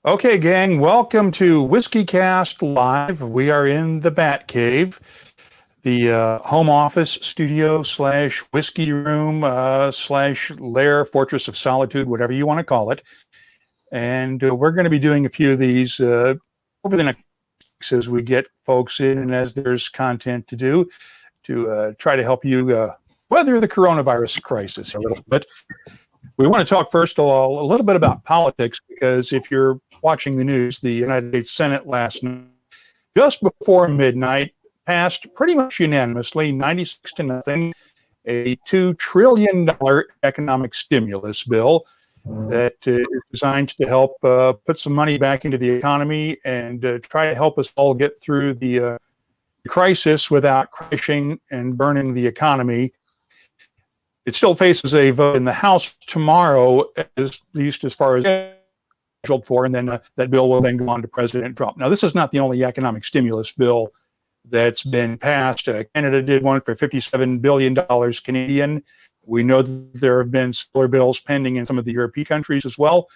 Okay, gang, welcome to WhiskyCast Live. We are in the Bat Cave, the home office studio / whiskey room / lair, fortress of solitude, whatever you want to call it. And we're going to be doing a few of these over the next weeks as we get folks in and as there's content to do to try to help you weather the coronavirus crisis a little bit. We want to talk first of all a little bit about politics, because if you're watching the news, the United States Senate last night, just before midnight, passed pretty much unanimously, 96-0, a $2 trillion economic stimulus bill that is designed to help put some money back into the economy and try to help us all get through the crisis without crashing and burning the economy. It still faces a vote in the House tomorrow, at least as far as scheduled for, and then that bill will then go on to President Trump. Now, this is not the only economic stimulus bill that's been passed. Canada did one for $57 billion Canadian. We know that there have been similar bills pending in some of the European countries as well.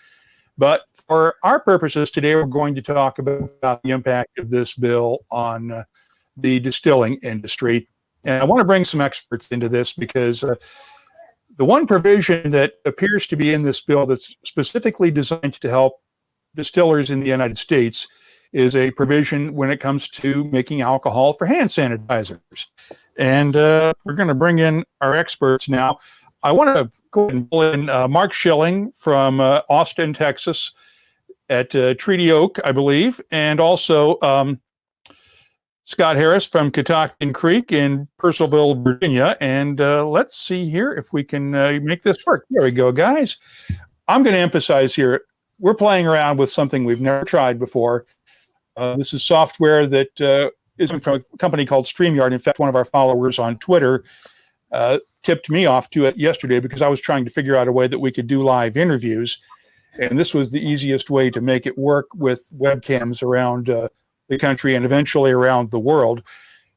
But for our purposes today, we're going to talk about the impact of this bill on the distilling industry. And I want to bring some experts into this because the one provision that appears to be in this bill that's specifically designed to help distillers in the United States is a provision when it comes to making alcohol for hand sanitizers. And we're going to bring in our experts now. I want to go ahead and pull in Mark Shilling from Austin, Texas at Treaty Oak, I believe, and also Scott Harris from Catoctin Creek in Purcellville, Virginia. And let's see here if we can make this work. There we go, guys. I'm going to emphasize here, we're playing around with something we've never tried before. This is software that is from a company called StreamYard. In fact, one of our followers on Twitter tipped me off to it yesterday because I was trying to figure out a way that we could do live interviews. And this was the easiest way to make it work with webcams around the country and eventually around the world.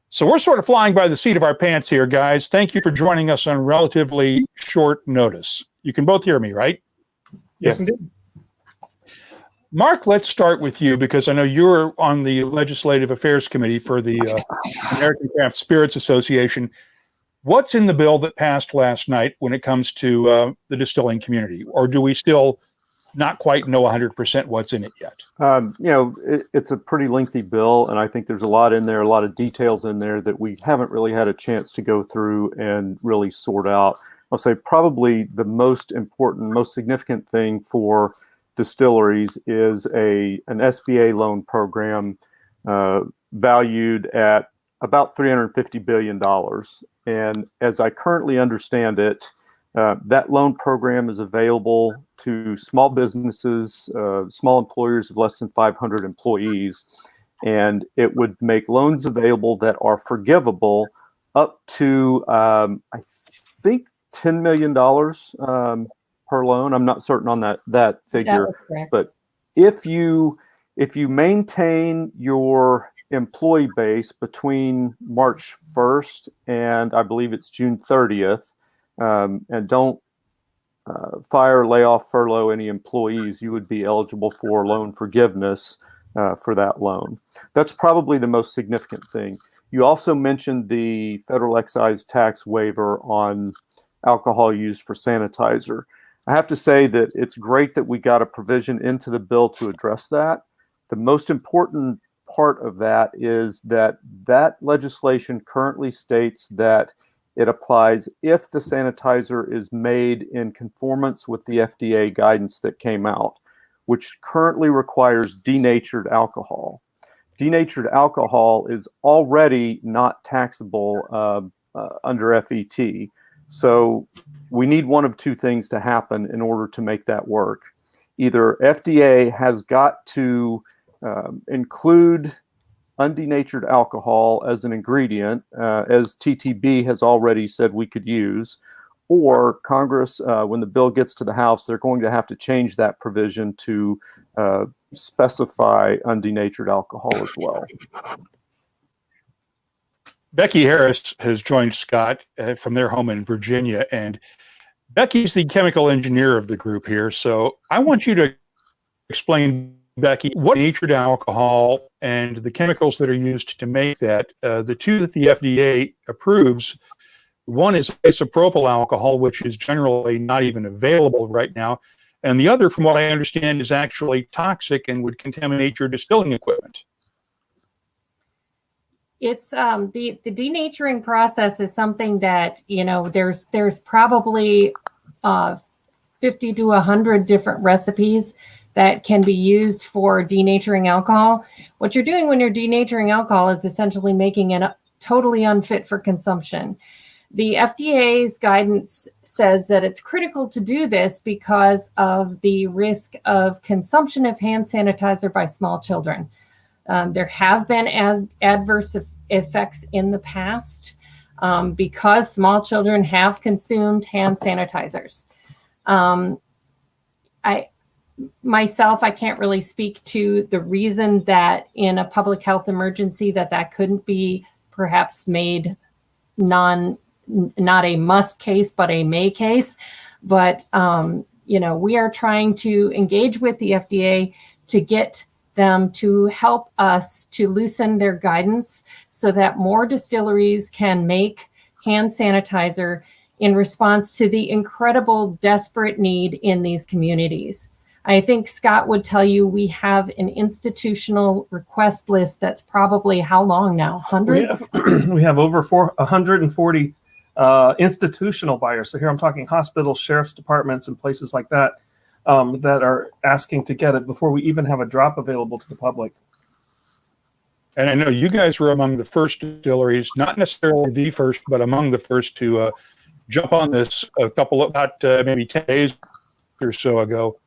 So we're sort of flying by the seat of our pants here, guys. Thank you for joining us on relatively short notice. You can both hear me, right? Yes, indeed. Mark, let's start with you because I know you're on the Legislative Affairs Committee for the American Craft Spirits Association. What's in the bill that passed last night when it comes to the distilling community? Or do we still not quite know 100% what's in it yet? It's a pretty lengthy bill, and I think there's a lot in there, a lot of details in there that we haven't really had a chance to go through and really sort out. I'll say probably the most important, most significant thing for distilleries is an SBA loan program valued at about $350 billion. And as I currently understand it, that loan program is available to small businesses, small employers of less than 500 employees, and it would make loans available that are forgivable up to, I think, $10 million per loan. I'm not certain on that figure, but if you maintain your employee base between March 1st and I believe it's June 30th, and don't fire, lay off, furlough any employees, you would be eligible for loan forgiveness for that loan. That's probably the most significant thing. You also mentioned the federal excise tax waiver on alcohol used for sanitizer. I have to say that it's great that we got a provision into the bill to address that. The most important part of that is that legislation currently states that it applies if the sanitizer is made in conformance with the FDA guidance that came out, which currently requires denatured alcohol. Denatured alcohol is already not taxable under FET. So we need one of two things to happen in order to make that work. Either FDA has got to include undenatured alcohol as an ingredient, as TTB has already said we could use, or Congress, when the bill gets to the House, they're going to have to change that provision to specify undenatured alcohol as well. Becky Harris has joined Scott from their home in Virginia, and Becky's the chemical engineer of the group here, so I want you to explain, Becky, what natured alcohol and the chemicals that are used to make that. The two that the FDA approves, one is isopropyl alcohol, which is generally not even available right now, and the other, from what I understand, is actually toxic and would contaminate your distilling equipment. It's the denaturing process is something that, there's probably 50 to 100 different recipes that can be used for denaturing alcohol. What you're doing when you're denaturing alcohol is essentially making it totally unfit for consumption. The FDA's guidance says that it's critical to do this because of the risk of consumption of hand sanitizer by small children. There have been adverse effects in the past because small children have consumed hand sanitizers. I can't really speak to the reason that in a public health emergency that couldn't be perhaps made not a must case, but a may case. But, we are trying to engage with the FDA to get them to help us to loosen their guidance so that more distilleries can make hand sanitizer in response to the incredible desperate need in these communities. I think Scott would tell you we have an institutional request list that's probably how long now? Hundreds? We have over 140 institutional buyers. So here I'm talking hospitals, sheriff's departments, and places like that that are asking to get it before we even have a drop available to the public. And I know you guys were among the first distilleries, not necessarily the first, but among the first to jump on this about maybe 10 days or so ago.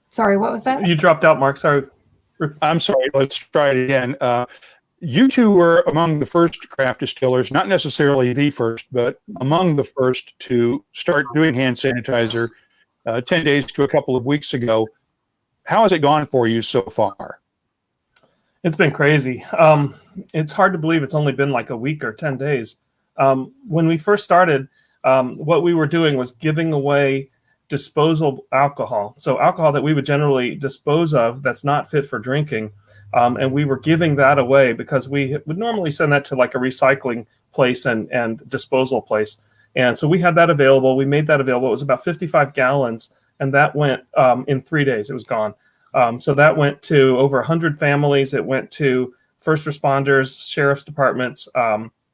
Sorry, what was that? You dropped out, Mark. Sorry. I'm sorry. Let's try it again. You two were among the first craft distillers, not necessarily the first, but among the first to start doing hand sanitizer 10 days to a couple of weeks ago. How has it gone for you so far? It's been crazy. It's hard to believe it's only been like a week or 10 days. When we first started, what we were doing was giving away disposable alcohol. So alcohol that we would generally dispose of that's not fit for drinking. And we were giving that away because we would normally send that to like a recycling place and disposal place. And so we had that available. We made that available. It was about 55 gallons. And that went in 3 days. It was gone. So that went to over 100 families. It went to first responders, sheriff's departments,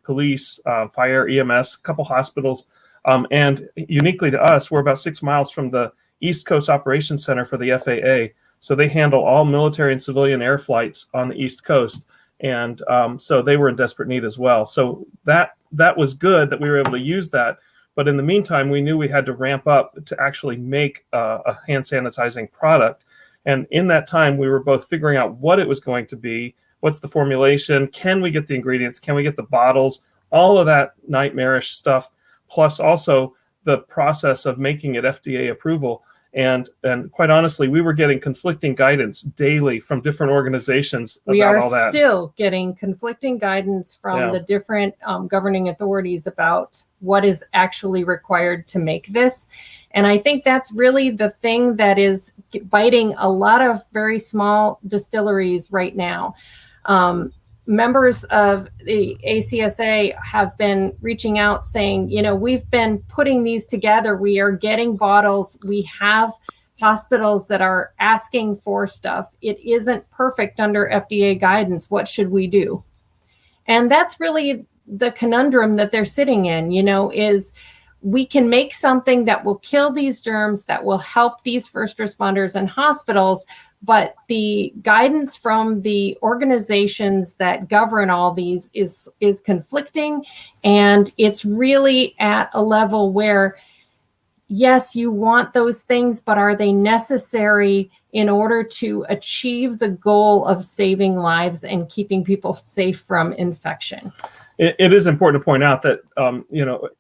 police, fire, EMS, a couple hospitals. And uniquely to us, we're about 6 miles from the East Coast Operations Center for the FAA. So they handle all military and civilian air flights on the East Coast. And so they were in desperate need as well. So that was good that we were able to use that. But in the meantime, we knew we had to ramp up to actually make a hand sanitizing product. And in that time, we were both figuring out what it was going to be, what's the formulation, can we get the ingredients, can we get the bottles, all of that nightmarish stuff, plus also the process of making it FDA approval. And quite honestly, we were getting conflicting guidance daily from different organizations about all that. We are still getting conflicting guidance from the different governing authorities about what is actually required to make this. And I think that's really the thing that is biting a lot of very small distilleries right now. Members of the ACSA have been reaching out saying, we've been putting these together. We are getting bottles. We have hospitals that are asking for stuff. It isn't perfect under FDA guidance. What should we do? And that's really the conundrum that they're sitting in, is we can make something that will kill these germs, that will help these first responders and hospitals, but the guidance from the organizations that govern all these is conflicting, and it's really at a level where, yes, you want those things, but are they necessary in order to achieve the goal of saving lives and keeping people safe from infection? It is important to point out that,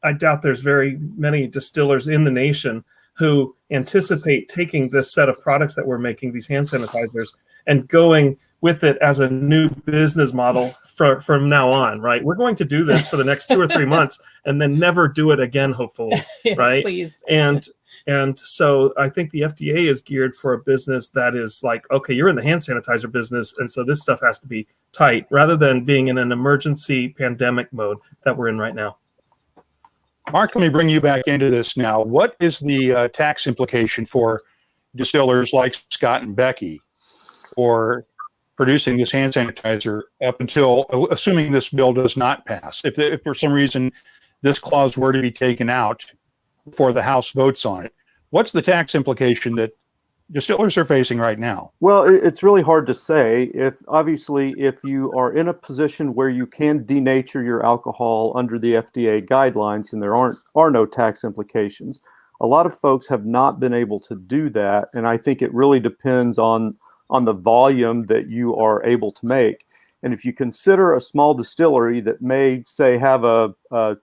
I doubt there's very many distillers in the nation who anticipate taking this set of products that we're making, these hand sanitizers, and going with it as a new business model from now on, right? We're going to do this for the next 2 or 3 months and then never do it again, hopefully, Yes, right? please. And so I think the FDA is geared for a business that is like, okay, you're in the hand sanitizer business, and so this stuff has to be tight, rather than being in an emergency pandemic mode that we're in right now. Mark, let me bring you back into this now. What is the tax implication for distillers like Scott and Becky for producing this hand sanitizer up until, assuming this bill does not pass? If for some reason this clause were to be taken out before the House votes on it, what's the tax implication that distillers are facing right now? Well, it's really hard to say. If you are in a position where you can denature your alcohol under the FDA guidelines and there are no tax implications, a lot of folks have not been able to do that, and I think it really depends on the volume that you are able to make. And if you consider a small distillery that may, say, have a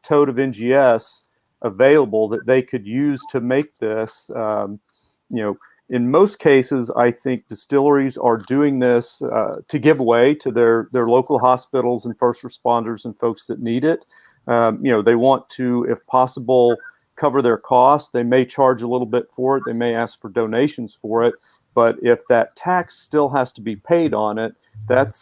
tote of NGS available that they could use to make this, in most cases, I think distilleries are doing this to give away to their local hospitals and first responders and folks that need it. They want to, if possible, cover their costs. They may charge a little bit for it. They may ask for donations for it. But if that tax still has to be paid on it, that's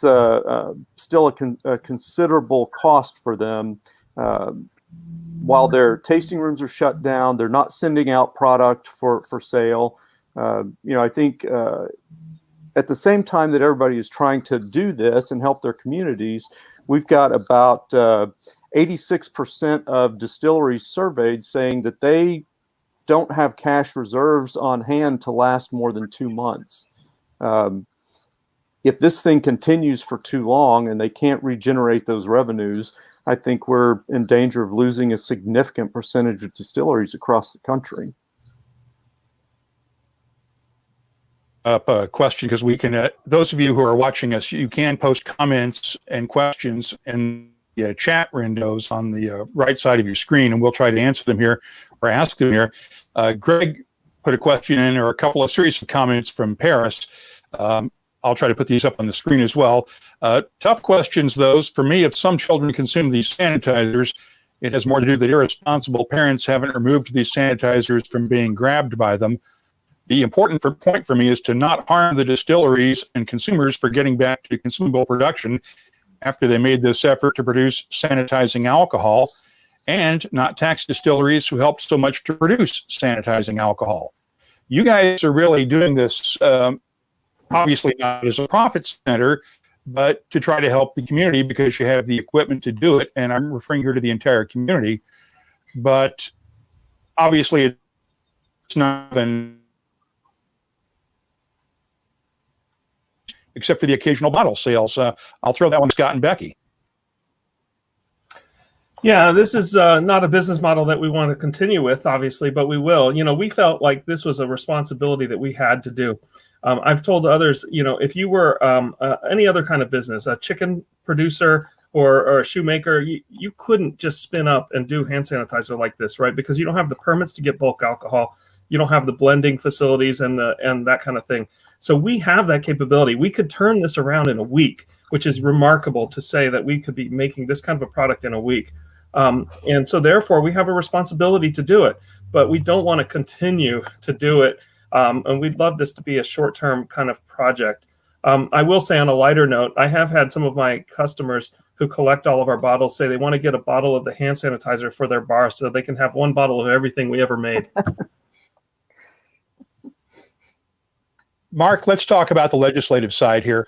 still a considerable cost for them. While their tasting rooms are shut down, they're not sending out product for sale. I think at the same time that everybody is trying to do this and help their communities, we've got about 86% of distilleries surveyed saying that they don't have cash reserves on hand to last more than 2 months. If this thing continues for too long and they can't regenerate those revenues, I think we're in danger of losing a significant percentage of distilleries across the country. Up a question, because we can, those of you who are watching us, you can post comments and questions in the chat windows on the right side of your screen, and we'll try to answer them here or ask them here. Greg put a question in, or a couple of series of comments from Paris. I'll try to put these up on the screen as well. Tough questions, those. For me, if some children consume these sanitizers, it has more to do that irresponsible parents haven't removed these sanitizers from being grabbed by them. The important point for me is to not harm the distilleries and consumers for getting back to consumable production after they made this effort to produce sanitizing alcohol, and not tax distilleries who helped so much to produce sanitizing alcohol. You guys are really doing this, obviously not as a profit center, but to try to help the community because you have the equipment to do it. And I'm referring here to the entire community. But obviously it's not an except for the occasional bottle sales. I'll throw that one to Scott and Becky. Yeah, this is not a business model that we want to continue with, obviously, but we will. We felt like this was a responsibility that we had to do. I've told others, if you were any other kind of business, a chicken producer or a shoemaker, you couldn't just spin up and do hand sanitizer like this, right? Because you don't have the permits to get bulk alcohol. You don't have the blending facilities and that kind of thing. So we have that capability. We could turn this around in a week, which is remarkable to say that we could be making this kind of a product in a week. And so therefore we have a responsibility to do it, but we don't want to continue to do it. And we'd love this to be a short-term kind of project. I will say on a lighter note, I have had some of my customers who collect all of our bottles say they want to get a bottle of the hand sanitizer for their bar so they can have one bottle of everything we ever made. Mark, let's talk about the legislative side here.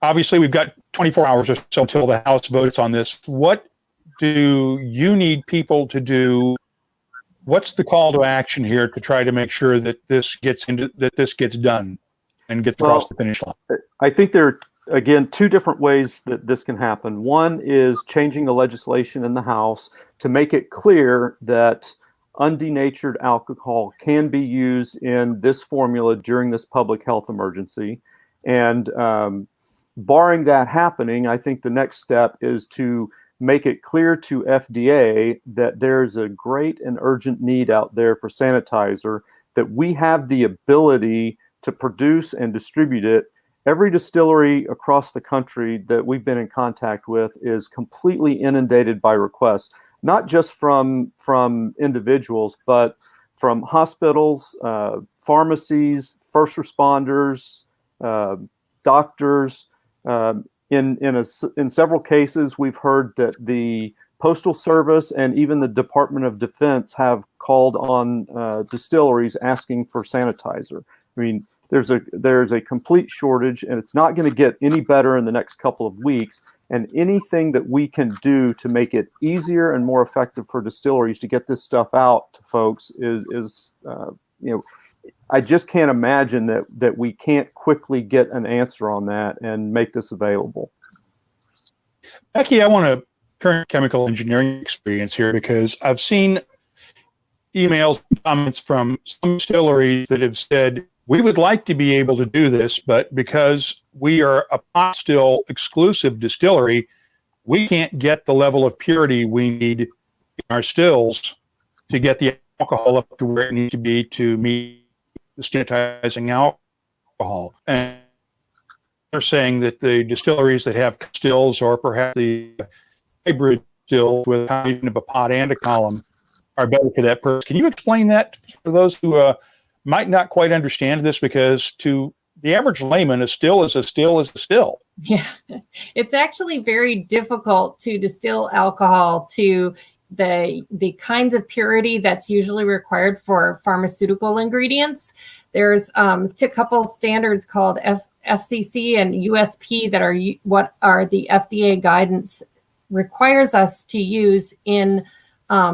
Obviously, we've got 24 hours or so until the House votes on this. What do you need people to do? What's the call to action here to try to make sure that this gets done and gets across the finish line? I think there are, again, two different ways that this can happen. One is changing the legislation in the House to make it clear that undenatured alcohol can be used in this formula during this public health emergency. And barring that happening, I think the next step is to make it clear to FDA that there's a great and urgent need out there for sanitizer, that we have the ability to produce and distribute it, every distillery across the country that we've been in contact with is completely inundated by requests, not just from individuals, but from hospitals, pharmacies, first responders, doctors. In several cases, we've heard that the Postal Service and even the Department of Defense have called on distilleries asking for sanitizer. I mean, there's a complete shortage, and it's not going to get any better in the next couple of weeks. And anything that we can do to make it easier and more effective for distilleries to get this stuff out to folks is I just can't imagine that we can't quickly get an answer on that and make this available. Becky, I want to turn to chemical engineering experience here, because I've seen emails, comments from some distilleries that have said, we would like to be able to do this, but because we are a pot still exclusive distillery, we can't get the level of purity we need in our stills to get the alcohol up to where it needs to be to meet the sanitizing alcohol. And they're saying that the distilleries that have stills, or perhaps the hybrid stills with a combination of a pot and a column, are better for that purpose. Can you explain that for those who might not quite understand this? Because to the average layman, a still is a still is a still. Yeah, it's actually very difficult to distill alcohol to the kinds of purity that's usually required for pharmaceutical ingredients. There's a couple standards called FCC and USP that are what are the FDA guidance requires us to use in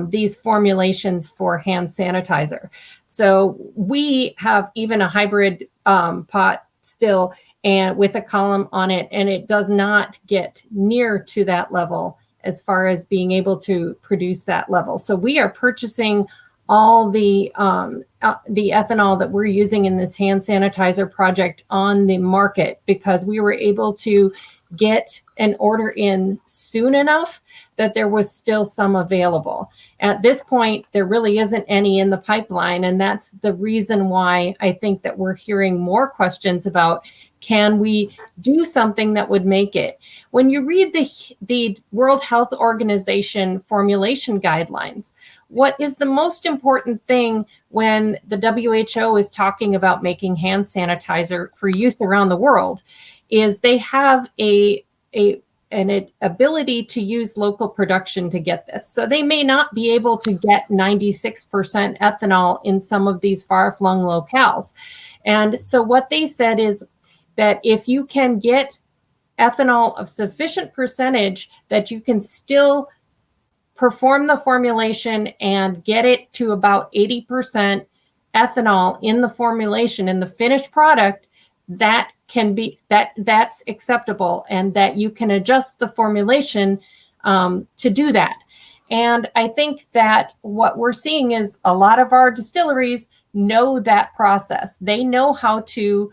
these formulations for hand sanitizer. So we have even a hybrid pot still and with a column on it, and it does not get near to that level as far as being able to produce that level. So we are purchasing all the ethanol that we're using in this hand sanitizer project on the market because we were able to get an order in soon enough that there was still some available. At this point, there really isn't any in the pipeline, and that's the reason why I think that we're hearing more questions about, can we do something that would make it? When you read the World Health Organization formulation guidelines, what is the most important thing when the WHO is talking about making hand sanitizer for use around the world is they have an ability to use local production to get this. So they may not be able to get 96% ethanol in some of these far-flung locales. And so what they said is that if you can get ethanol of sufficient percentage that you can still perform the formulation and get it to about 80% ethanol in the formulation in the finished product, that can be that's acceptable, and that you can adjust the formulation to do that. And I think that what we're seeing is a lot of our distilleries know that process. They know how to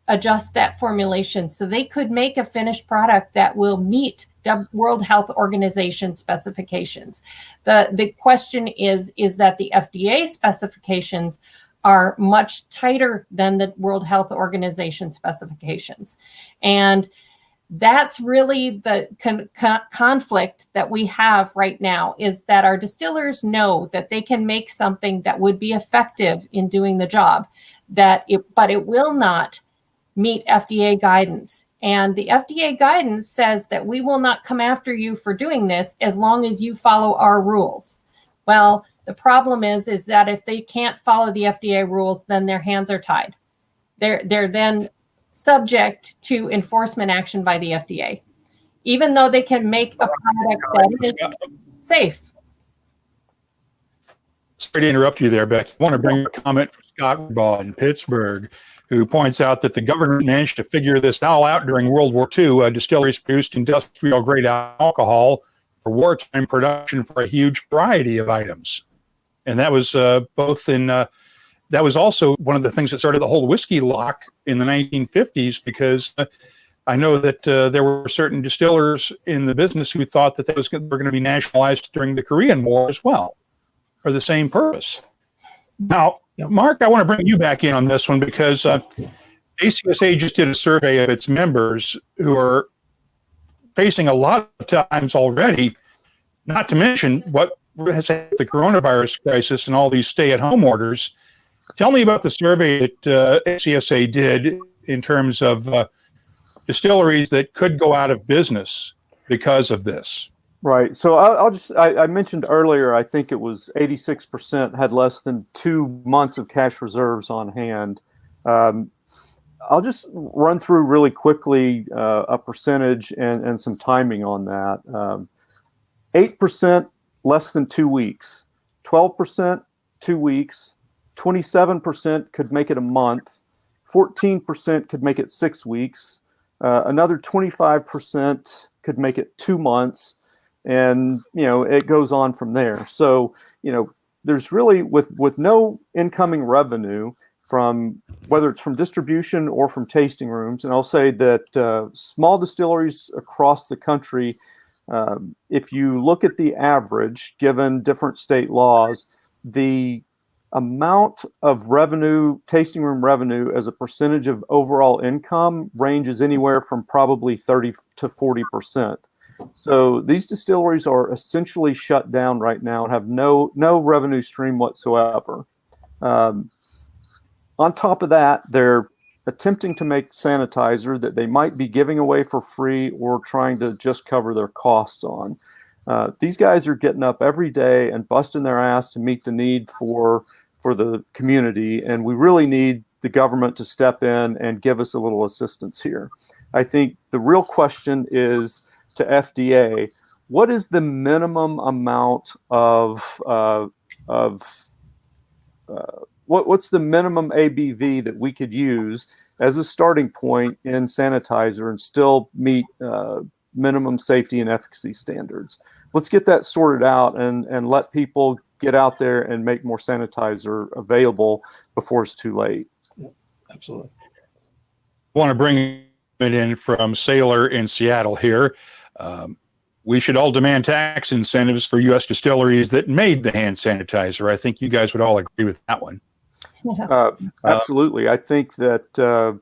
adjust that formulation, so they could make a finished product that will meet the World Health Organization specifications. The question is that the FDA specifications are much tighter than the World Health Organization specifications. And that's really the conflict that we have right now, is that our distillers know that they can make something that would be effective in doing the job, but it will not meet FDA guidance. And the FDA guidance says that we will not come after you for doing this as long as you follow our rules. Well, the problem is that if they can't follow the FDA rules, then their hands are tied. They're then subject to enforcement action by the FDA, even though they can make a product that is safe. Sorry to interrupt you there, Becky. I want to bring a comment from Scott Harris in Pittsburgh, who points out that the government managed to figure this all out during World War II. Distilleries produced industrial-grade alcohol for wartime production for a huge variety of items. And that was that was also one of the things that started the whole whiskey lock in the 1950s, because I know that there were certain distillers in the business who thought that were going to be nationalized during the Korean War as well, for the same purpose. Now, Mark, I want to bring you back in on this one, because ACSA just did a survey of its members who are facing a lot of times already, not to mention what has happened with the coronavirus crisis and all these stay-at-home orders. Tell me about the survey that ACSA did in terms of distilleries that could go out of business because of this. Right. So I mentioned earlier, I think it was 86% had less than 2 months of cash reserves on hand. I'll just run through really quickly a percentage and some timing on that. 8% less than 2 weeks, 12% 2 weeks, 27% could make it a month, 14% could make it 6 weeks, another 25% could make it 2 months, and it goes on from there. So there's really with no incoming revenue from whether it's from distribution or from tasting rooms. And I'll say that small distilleries across the country, if you look at the average, given different state laws, the amount of revenue, tasting room revenue as a percentage of overall income ranges anywhere from probably 30 to 40%. So these distilleries are essentially shut down right now and have no revenue stream whatsoever. On top of that, they're attempting to make sanitizer that they might be giving away for free or trying to just cover their costs on. These guys are getting up every day and busting their ass to meet the need for the community, and we really need the government to step in and give us a little assistance here. I think the real question is to FDA, what is the minimum amount what's the minimum ABV that we could use as a starting point in sanitizer and still meet minimum safety and efficacy standards? Let's get that sorted out and let people get out there and make more sanitizer available before it's too late. Absolutely. I want to bring it in from Sailor in Seattle here. We should all demand tax incentives for U.S. distilleries that made the hand sanitizer. I think you guys would all agree with that one. Absolutely. I think that,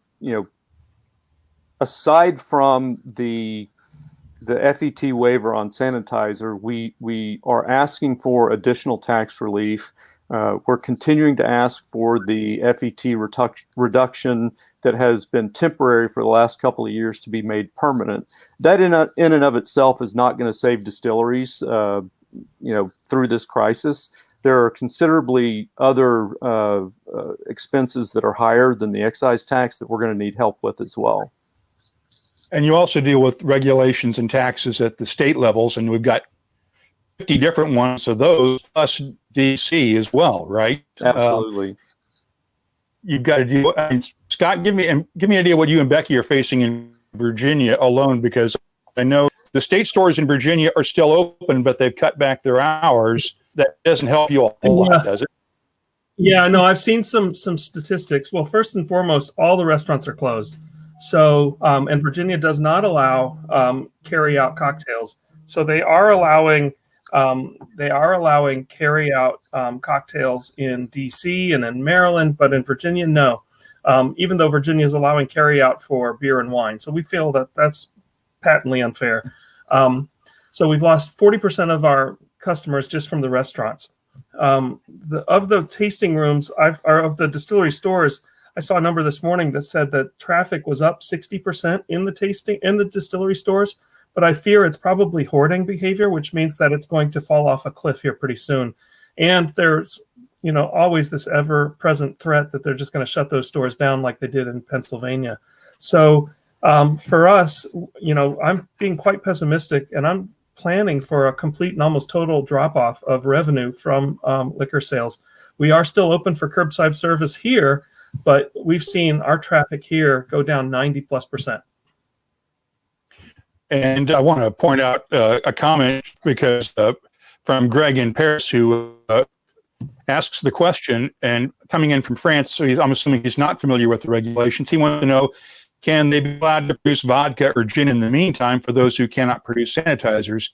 aside from the FET waiver on sanitizer, we are asking for additional tax relief. We're continuing to ask for the FET reduction that has been temporary for the last couple of years to be made permanent. That in and of itself is not going to save distilleries, through this crisis. There are considerably other expenses that are higher than the excise tax that we're going to need help with as well. And you also deal with regulations and taxes at the state levels, and we've got 50 different ones of those, plus DC as well, right? Absolutely. You've got to deal. Scott, give me an idea what you and Becky are facing in Virginia alone, because I know the state stores in Virginia are still open, but they've cut back their hours. That doesn't help you a whole lot, does it? Yeah, no, I've seen some statistics. Well, first and foremost, all the restaurants are closed. So, and Virginia does not allow carry-out cocktails. So they are allowing carry-out cocktails in DC and in Maryland, but in Virginia, no. Even though Virginia is allowing carry-out for beer and wine, so we feel that that's patently unfair. So we've lost 40% of our customers just from the restaurants. Of the tasting rooms, or of the distillery stores, I saw a number this morning that said that traffic was up 60% in the distillery stores, but I fear it's probably hoarding behavior, which means that it's going to fall off a cliff here pretty soon. And there's, always this ever-present threat that they're just going to shut those stores down like they did in Pennsylvania. So for us, I'm being quite pessimistic, and I'm planning for a complete and almost total drop-off of revenue from liquor sales. We are still open for curbside service here, but we've seen our traffic here go down 90+%. And I want to point out a comment because from Greg in Paris, who asks the question, and coming in from France, so I'm assuming he's not familiar with the regulations. He wants to know, can they be allowed to produce vodka or gin in the meantime for those who cannot produce sanitizers?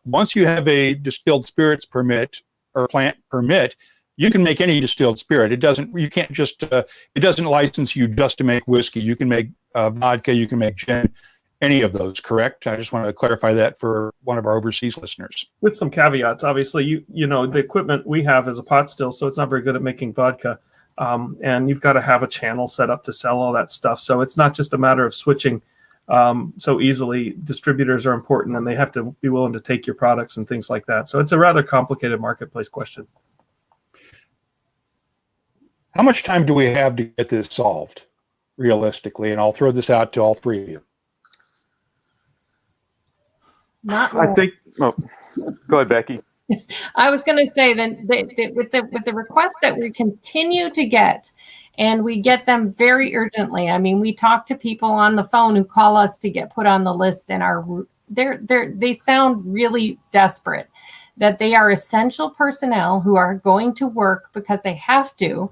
Once you have a distilled spirits permit or plant permit, you can make any distilled spirit. It doesn't. You can't just. It doesn't license you just to make whiskey. You can make vodka. You can make gin. Any of those, correct? I just want to clarify that for one of our overseas listeners. With some caveats, obviously, you know, the equipment we have is a pot still, so it's not very good at making vodka. And you've got to have a channel set up to sell all that stuff. So it's not just a matter of switching so easily. Distributors are important, and they have to be willing to take your products and things like that. So it's a rather complicated marketplace question. How much time do we have to get this solved, realistically? And I'll throw this out to all three of you. I think. Oh, go ahead, Becky. I was going to say that with the requests that we continue to get, and we get them very urgently. I mean, we talk to people on the phone who call us to get put on the list, and they sound really desperate. That they are essential personnel who are going to work because they have to,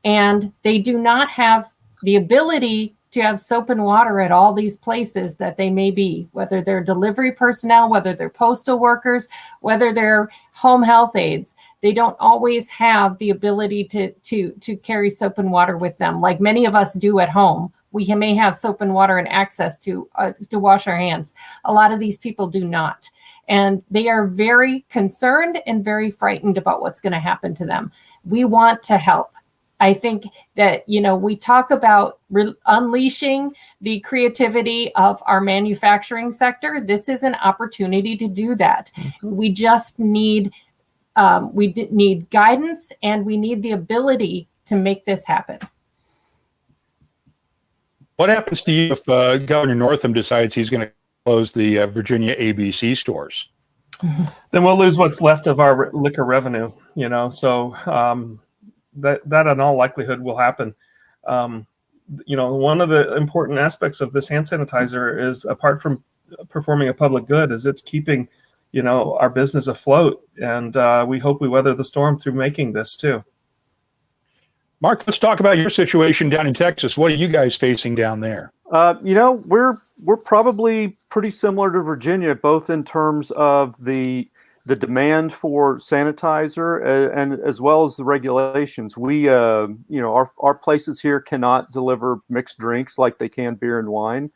and they do not have the ability to have soap and water at all these places that they may be, whether they're delivery personnel, whether they're postal workers, whether they're home health aides. They don't always have the ability to carry soap and water with them, like many of us do at home. We may have soap and water and access to wash our hands. A lot of these people do not. And they are very concerned and very frightened about what's going to happen to them. We want to help. I think that, you know, we talk about unleashing the creativity of our manufacturing sector. This is an opportunity to do that. We just need need guidance, and we need the ability to make this happen. What happens to you if Governor Northam decides he's going to close the Virginia ABC stores? Then we'll lose what's left of our liquor revenue, you know, so that in all likelihood will happen. You know, one of the important aspects of this hand sanitizer is, apart from performing a public good, is it's keeping, you know, our business afloat. And we hope we weather the storm through making this too. Mark, let's talk about your situation down in Texas. What are you guys facing down there? You know, we're probably pretty similar to Virginia, both in terms of the demand for sanitizer and as well as the regulations. We, you know, our places here cannot deliver mixed drinks like they can beer and wine.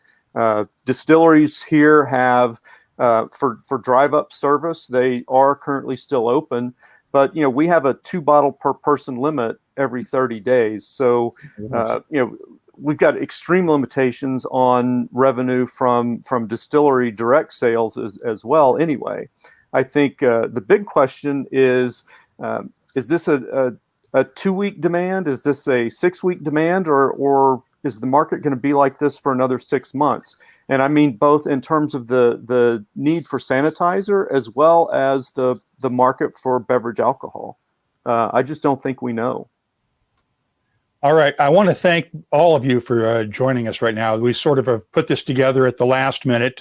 Distilleries here have, for drive-up service, they are currently still open, but, you know, we have a 2-bottle per person limit every 30 days. So, you know, we've got extreme limitations on revenue from distillery direct sales as well anyway. I think the big question is this a 2-week demand? Is this a 6-week demand, or is the market going to be like this for another 6 months? And I mean both in terms of the need for sanitizer as well as the market for beverage alcohol. I just don't think we know. All right. I want to thank all of you for joining us right now. We sort of have put this together at the last minute.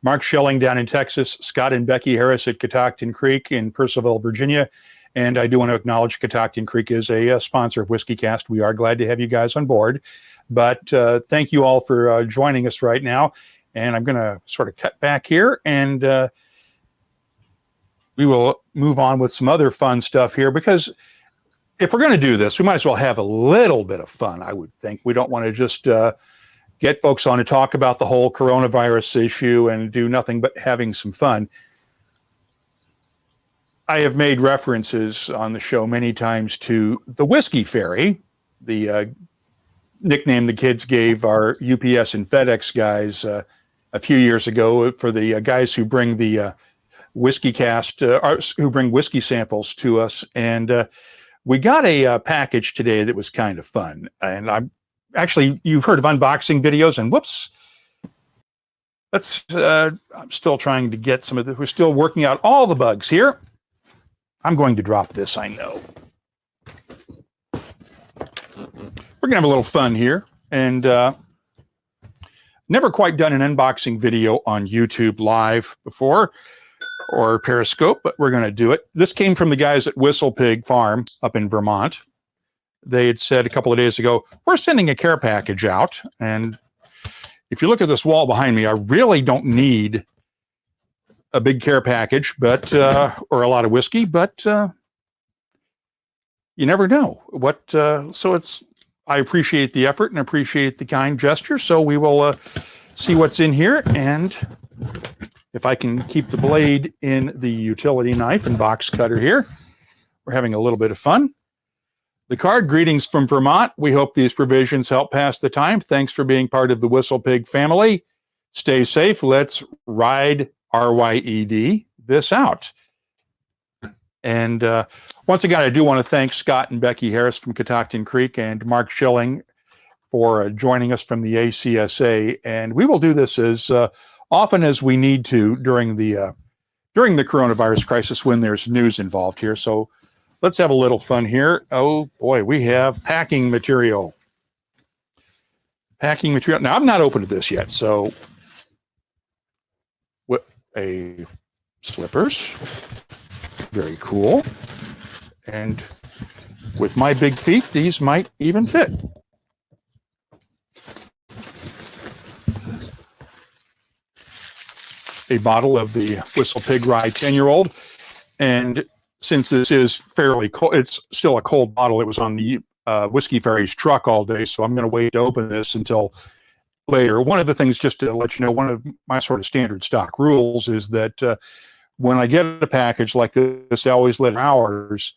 Mark Shilling down in Texas, Scott and Becky Harris at Catoctin Creek in Purcellville, Virginia. And I do want to acknowledge Catoctin Creek is a sponsor of WhiskyCast. We are glad to have you guys on board. But thank you all for joining us right now. And I'm going to sort of cut back here, and we will move on with some other fun stuff here, because if we're going to do this, we might as well have a little bit of fun, I would think. We don't want to just get folks on to talk about the whole coronavirus issue and do nothing but having some fun. I have made references on the show many times to the Whiskey Fairy, the nickname the kids gave our UPS and FedEx guys a few years ago for the guys who bring the WhiskyCast, who bring whiskey samples to us. And we got a package today that was kind of fun. And I'm actually, you've heard of unboxing videos, and whoops, I'm still trying to get some of the, we're still working out all the bugs here. I'm going to drop this, I know. We're gonna have a little fun here, and never quite done an unboxing video on YouTube Live before, or Periscope, but we're gonna do it. This came from the guys at Whistle Pig Farm up in Vermont. They had said a couple of days ago, we're sending a care package out. And if you look at this wall behind me, I really don't need a big care package, but or a lot of whiskey, but you never know what. So I appreciate the effort and appreciate the kind gesture. So we will see what's in here, and if I can keep the blade in the utility knife and box cutter here, we're having a little bit of fun. The card, greetings from Vermont. We hope these provisions help pass the time. Thanks for being part of the Whistle Pig family. Stay safe. Let's ride, RYED, this out. And once again, I do want to thank Scott and Becky Harris from Catoctin Creek and Mark Shilling for joining us from the ACSA. And we will do this as often as we need to during the coronavirus crisis when there's news involved here. So let's have a little fun here. Oh boy, we have packing material. Packing material. Now, I'm not open to this yet. So what a slippers. Very cool. And with my big feet, these might even fit. A bottle of the Whistle Pig Rye 10-year-old. And since this is fairly cold, it's still a cold bottle. It was on the Whiskey Ferry's truck all day, so I'm going to wait to open this until later. One of the things, just to let you know, one of my sort of standard stock rules is that when I get a package like this, I always let hours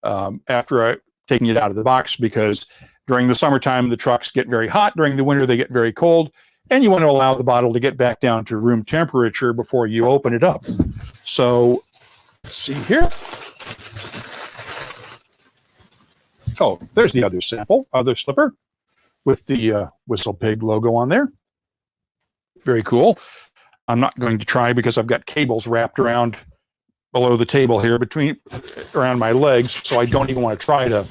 after taking it out of the box, because during the summertime, the trucks get very hot. During the winter, they get very cold. And you want to allow the bottle to get back down to room temperature before you open it up. So let's see here. Oh, there's the other sample, other slipper with the Whistle Pig logo on there. Very cool. I'm not going to try because I've got cables wrapped around below the table here around my legs, so I don't even want to try to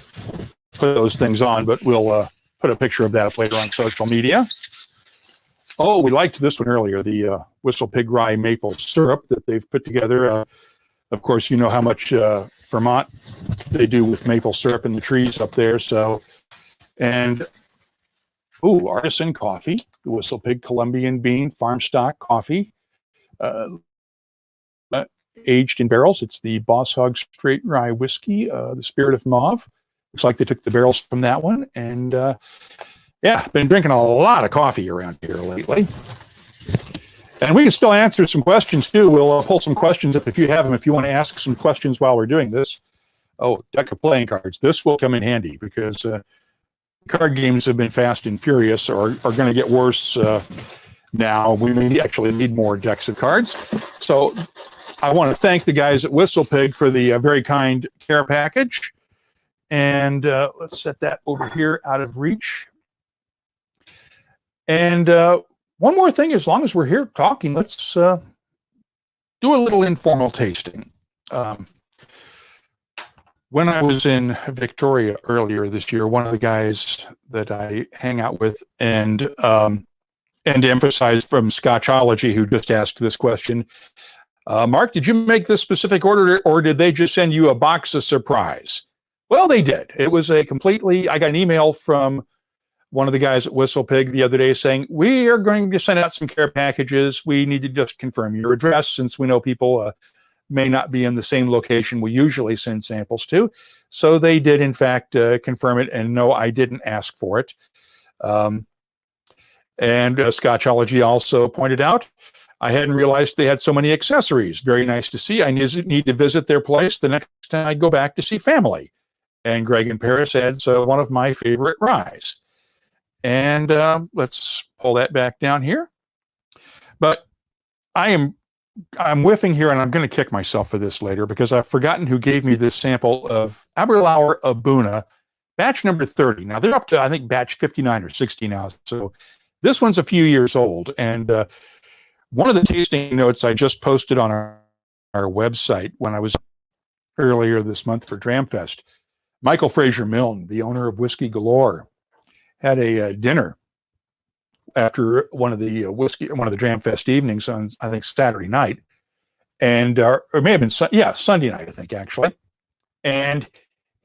put those things on, but we'll put a picture of that up later on social media. Oh, we liked this one earlier, the Whistle Pig Rye maple syrup that they've put together. Of course, you know how much Vermont they do with maple syrup in the trees up there. So, and, ooh, artisan coffee, the Whistle Pig Colombian bean farm stock coffee, aged in barrels. It's the Boss Hog Straight Rye Whiskey, the Spirit of Mauve. Looks like they took the barrels from that one. And, yeah, been drinking a lot of coffee around here lately. And we can still answer some questions, too. We'll pull some questions up if you have them, if you want to ask some questions while we're doing this. Oh, deck of playing cards. This will come in handy because card games have been fast and furious, or are going to get worse now. We may actually need more decks of cards. So I want to thank the guys at Whistle Pig for the very kind care package. And let's set that over here out of reach. And one more thing, as long as we're here talking, let's do a little informal tasting. When I was in Victoria earlier this year, one of the guys that I hang out with and emphasized from Scotchology, who just asked this question, Mark, did you make this specific order, or did they just send you a box of surprise? Well, they did. It was I got an email from one of the guys at Whistle Pig the other day saying, we are going to send out some care packages. We need to just confirm your address, since we know people may not be in the same location we usually send samples to. So they did, in fact, confirm it. And no, I didn't ask for it. And Scotchology also pointed out, I hadn't realized they had so many accessories. Very nice to see. I need to visit their place the next time I go back to see family. And Greg in Paris adds one of my favorite ryes. And let's pull that back down here. But I'm whiffing here, and I'm going to kick myself for this later because I've forgotten who gave me this sample of Aberlour Abuna, batch number 30. Now, they're up to, I think, batch 59 or 60 now. So this one's a few years old. And one of the tasting notes I just posted on our website when I was earlier this month for Dramfest, Michael Fraser Milne, the owner of Whiskey Galore, had a dinner after one of the Dramfest evenings on, I think, Saturday night, and or it may have been Sunday night, I think, actually. And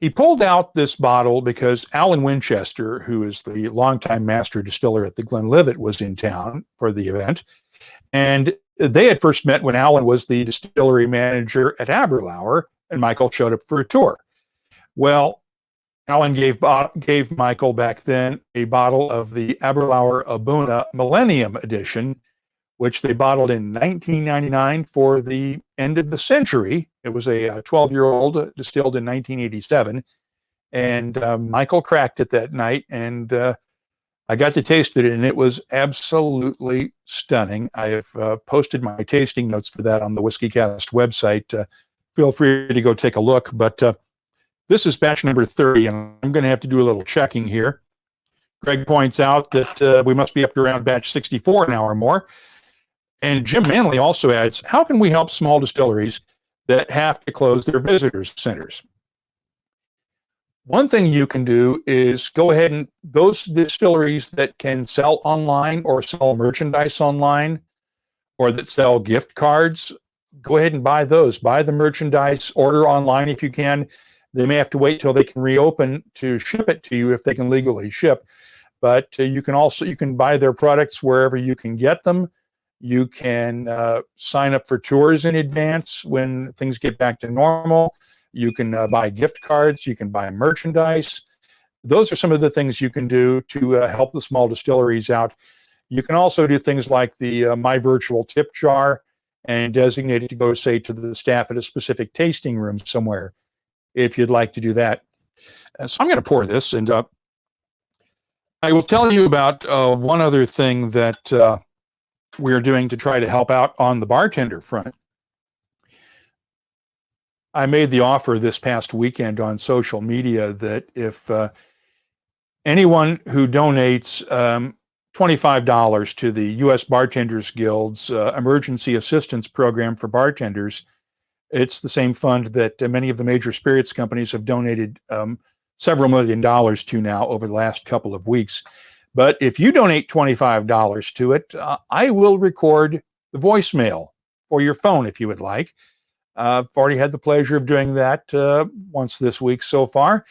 he pulled out this bottle because Alan Winchester, who is the longtime master distiller at the Glenlivet, was in town for the event, and they had first met when Alan was the distillery manager at Aberlour, and Michael showed up for a tour. Well, Alan gave Michael back then a bottle of the Aberlour Abuna Millennium Edition, which they bottled in 1999 for the end of the century. It was a 12-year-old distilled in 1987. And Michael cracked it that night, and I got to taste it, and it was absolutely stunning. I have posted my tasting notes for that on the WhiskyCast website. Feel free to go take a look. But this is batch number 30, and I'm going to have to do a little checking here. Greg points out that we must be up to around batch 64 now or more. And Jim Manley also adds, how can we help small distilleries that have to close their visitors centers? One thing you can do is go ahead and those distilleries that can sell online or sell merchandise online or that sell gift cards, go ahead and buy those. Buy the merchandise, order online if you can. They may have to wait till they can reopen to ship it to you if they can legally ship. But you can buy their products wherever you can get them. You can sign up for tours in advance when things get back to normal. You can buy gift cards. You can buy merchandise. Those are some of the things you can do to help the small distilleries out. You can also do things like the My Virtual Tip Jar and designate it to go, say, to the staff at a specific tasting room somewhere, if you'd like to do that. So I'm going to pour this, and I will tell you about one other thing that we're doing to try to help out on the bartender front. I made the offer this past weekend on social media that if anyone who donates $25 to the U.S. Bartenders Guild's emergency assistance program for bartenders, it's the same fund that many of the major spirits companies have donated several $1 million to now over the last couple of weeks. But if you donate $25 to it, I will record the voicemail for your phone if you would like. I've already had the pleasure of doing that once this week so far.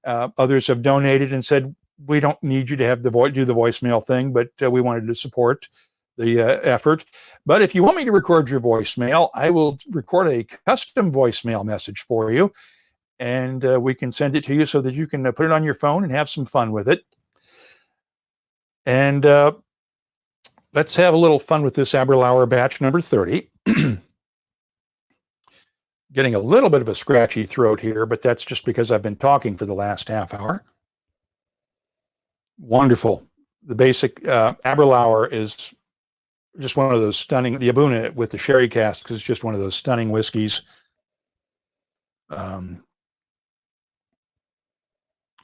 Others have donated and said, we don't need you to have do the voicemail thing, but we wanted to support the effort. But if you want me to record your voicemail, I will record a custom voicemail message for you, and we can send it to you so that you can put it on your phone and have some fun with it. And let's have a little fun with this Aberlour batch number 30. Getting a little bit of a scratchy throat here, but that's just because I've been talking for the last half hour. Wonderful. The basic Aberlour is just one of those stunning, the Abuna with the sherry casks is just one of those stunning whiskeys. A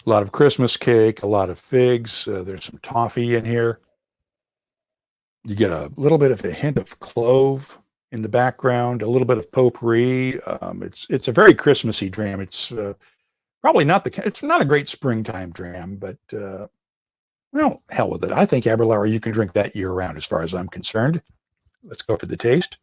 lot of Christmas cake, a lot of figs. There's some toffee in here. You get a little bit of a hint of clove in the background, a little bit of potpourri. It's a very Christmassy dram. It's probably not it's not a great springtime dram, but well, hell with it. I think Aberlour, you can drink that year round as far as I'm concerned. Let's go for the taste.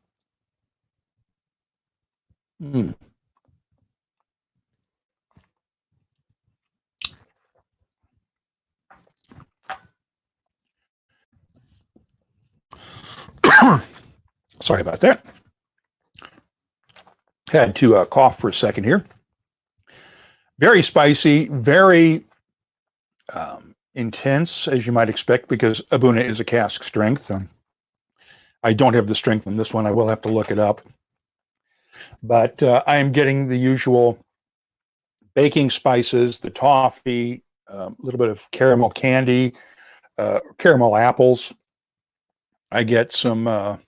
Sorry about that. Had to cough for a second here. Very spicy, very intense, as you might expect, because Abuna is a cask strength. I don't have the strength on this one. I will have to look it up. But I am getting the usual baking spices, the toffee, a little bit of caramel candy, caramel apples. I get some, like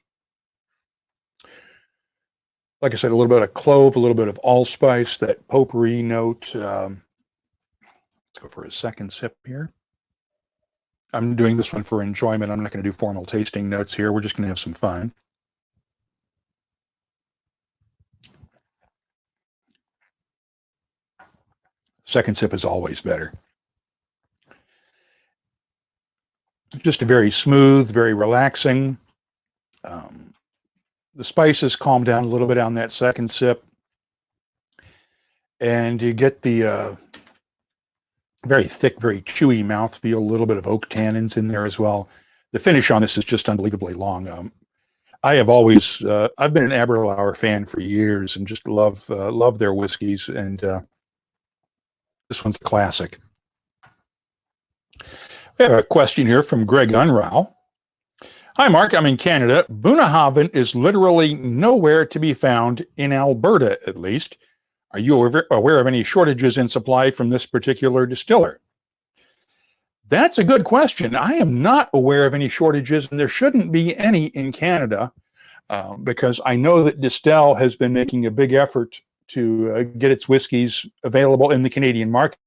I said, a little bit of clove, a little bit of allspice, that potpourri note. Let's go for a second sip here. I'm doing this one for enjoyment. I'm not going to do formal tasting notes here. We're just going to have some fun. Second sip is always better. Just a very smooth, very relaxing. The spices calm down a little bit on that second sip. And you get the very thick, very chewy mouthfeel, a little bit of oak tannins in there as well. The finish on this is just unbelievably long. I have always, I've been an Aberlour fan for years and just love their whiskeys. And This one's a classic. We have a question here from Greg Unrow. Hi, Mark. I'm in Canada. Bunnahabhain is literally nowhere to be found in Alberta, at least. Are you aware of any shortages in supply from this particular distiller? That's a good question. I am not aware of any shortages, and there shouldn't be any in Canada, because I know that Distell has been making a big effort to get its whiskeys available in the Canadian market,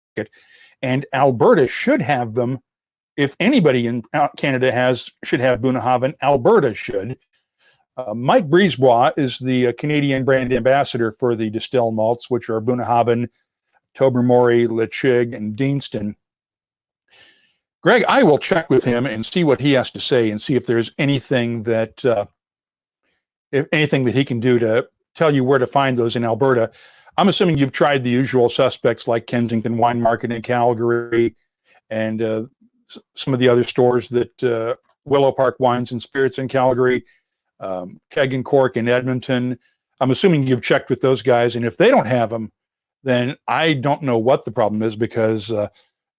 and Alberta should have them. If anybody in Canada should have Bunnahabhain, Alberta should. Mike Brisebois is the Canadian brand ambassador for the distilled malts, which are Bunnahabhain, Tobermory, Lechig, and Deanston. Greg, I will check with him and see what he has to say and see if there's anything that he can do to tell you where to find those in Alberta. I'm assuming you've tried the usual suspects like Kensington Wine Market in Calgary and some of the other stores that Willow Park Wines and Spirits in Calgary, Keg and Cork in Edmonton. I'm assuming you've checked with those guys, and if they don't have them, then I don't know what the problem is, because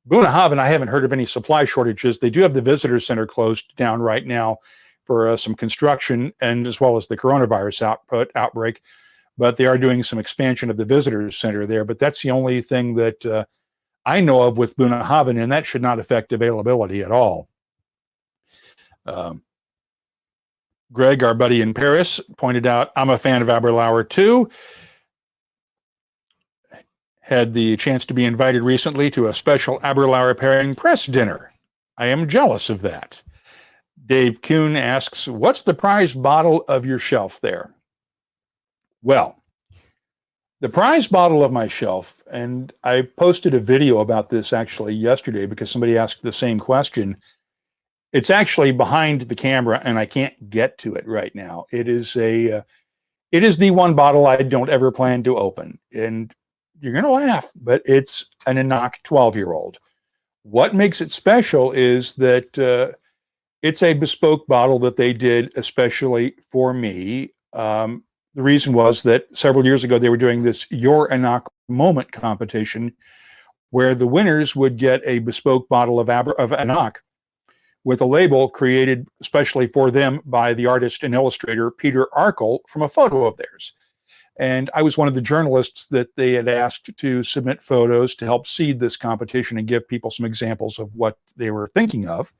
Bunnahabhain, I haven't heard of any supply shortages. They do have the visitor center closed down right now for some construction, and as well as the coronavirus outbreak, but they are doing some expansion of the visitor center there. But that's the only thing that I know of with Bunnahabhain, and that should not affect availability at all. Greg, our buddy in Paris, pointed out, I'm a fan of Aberlour too. Had the chance to be invited recently to a special Aberlour pairing press dinner. I am jealous of that. Dave Kuhn asks, what's the prize bottle of your shelf there? Well, the prize bottle of my shelf, and I posted a video about this actually yesterday because somebody asked the same question. It's actually behind the camera and I can't get to it right now. It is the one bottle I don't ever plan to open. And you're going to laugh, but it's an Enoch 12-year-old. What makes it special is that it's a bespoke bottle that they did especially for me. The reason was that several years ago, they were doing this Your Enoch Moment competition where the winners would get a bespoke bottle of Enoch with a label created especially for them by the artist and illustrator Peter Arkle from a photo of theirs. And I was one of the journalists that they had asked to submit photos to help seed this competition and give people some examples of what they were thinking of.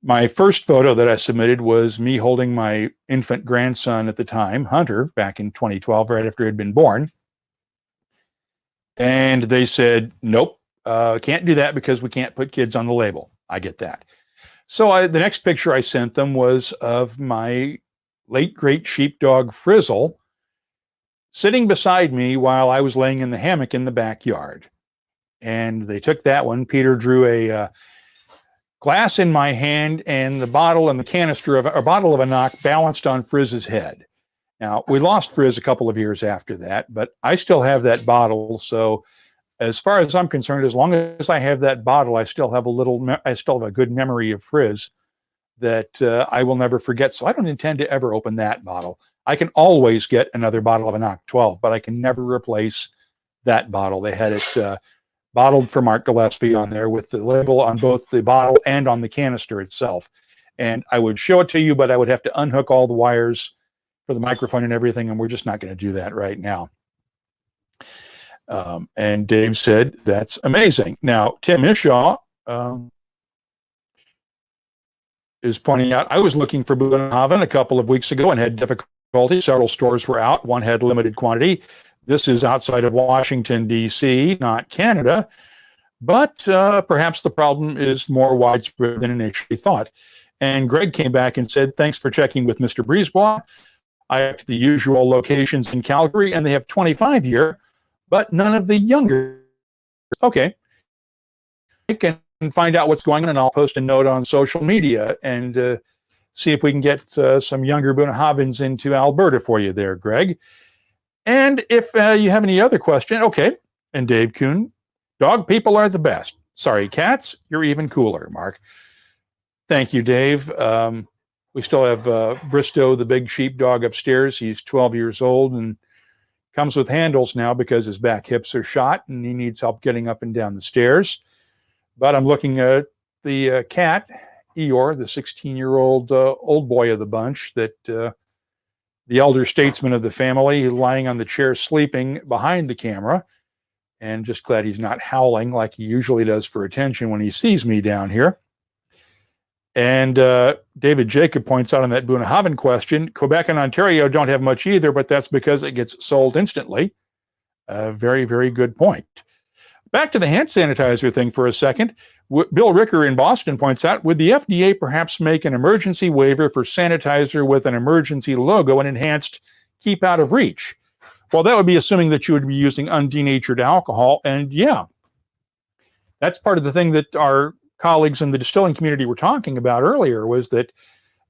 My first photo that I submitted was me holding my infant grandson at the time, Hunter, back in 2012, right after he had been born. And they said, nope, can't do that because we can't put kids on the label. I get that. So the next picture I sent them was of my late great sheepdog Frizzle sitting beside me while I was laying in the hammock in the backyard. And they took that one. Peter drew a glass in my hand and the bottle and the canister of a bottle of Enoch balanced on Frizz's head. Now, we lost Frizz a couple of years after that, but I still have that bottle. So as far as I'm concerned, as long as I have that bottle, I still have a good memory of Frizz that I will never forget. So I don't intend to ever open that bottle. I can always get another bottle of Enoch 12, but I can never replace that bottle. They had it bottled for Mark Gillespie on there with the label on both the bottle and on the canister itself. And I would show it to you, but I would have to unhook all the wires for the microphone and everything, and we're just not going to do that right now. And Dave said, that's amazing. Now, Tim Ishaw is pointing out, I was looking for Bunnahabhain a couple of weeks ago and had difficulty. Several stores were out. One had limited quantity. This is outside of Washington, D.C., not Canada. But perhaps the problem is more widespread than initially thought. And Greg came back and said, thanks for checking with Mr. Brisebois. I have the usual locations in Calgary, and they have 25 here, but none of the younger. Okay. I can find out what's going on, and I'll post a note on social media and see if we can get some younger Bunnahabhains into Alberta for you there, Greg. And if you have any other question, okay. And Dave Kuhn, dog people are the best. Sorry, cats, you're even cooler, Mark. Thank you, Dave. We still have Bristow, the big sheepdog upstairs. He's 12 years old and Comes with handles now because his back hips are shot and he needs help getting up and down the stairs. But I'm looking at the cat, Eeyore, the 16-year-old old boy of the bunch, that the elder statesman of the family, lying on the chair sleeping behind the camera, and just glad he's not howling like he usually does for attention when he sees me down here. And David Jacob points out on that Bunnahabhain question, Quebec and Ontario don't have much either, but that's because it gets sold instantly. Very, very good point. Back to the hand sanitizer thing for a second. Bill Ricker in Boston points out, would the FDA perhaps make an emergency waiver for sanitizer with an emergency logo and enhanced keep out of reach? Well, that would be assuming that you would be using undenatured alcohol. And yeah, that's part of the thing that our colleagues in the distilling community were talking about earlier, was that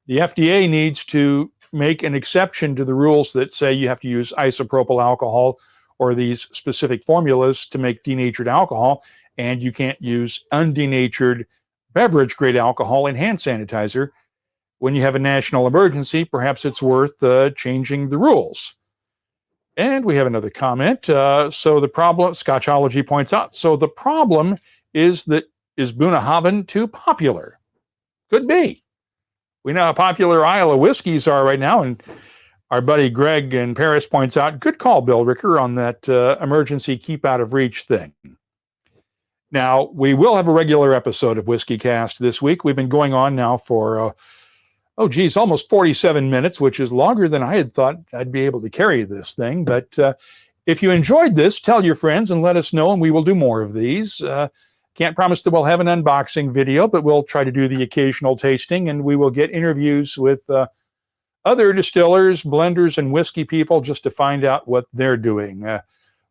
the FDA needs to make an exception to the rules that say you have to use isopropyl alcohol or these specific formulas to make denatured alcohol, and you can't use undenatured beverage grade alcohol in hand sanitizer. When you have a national emergency, perhaps it's worth changing the rules. And we have another comment. So the problem, Scotchology points out, so the problem is that is Bunnahabhain too popular? Could be. We know how popular Islay whiskeys are right now, and our buddy Greg in Paris points out, good call, Bill Ricker, on that emergency keep out of reach thing. Now, we will have a regular episode of WhiskyCast this week. We've been going on now for, almost 47 minutes, which is longer than I had thought I'd be able to carry this thing. But if you enjoyed this, tell your friends and let us know, and we will do more of these. Can't promise that we'll have an unboxing video, but we'll try to do the occasional tasting, and we will get interviews with other distillers, blenders, and whiskey people just to find out what they're doing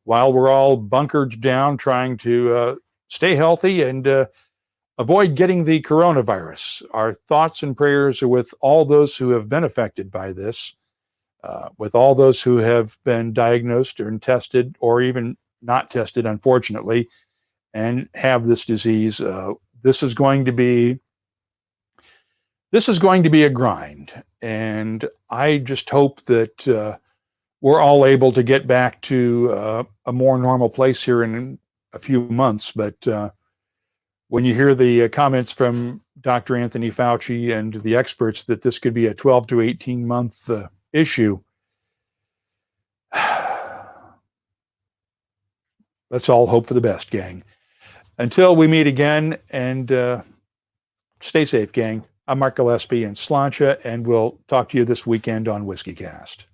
while we're all bunkered down trying to stay healthy and avoid getting the coronavirus. Our thoughts and prayers are with all those who have been affected by this, with all those who have been diagnosed or tested or even not tested, unfortunately, and have this disease. This is going to be a grind, and I just hope that we're all able to get back to a more normal place here in a few months. But when you hear the comments from Dr. Anthony Fauci and the experts that this could be a 12 to 18 month issue, let's all hope for the best, gang. Until we meet again, and stay safe, gang. I'm Mark Gillespie in Sláinte, and we'll talk to you this weekend on WhiskyCast.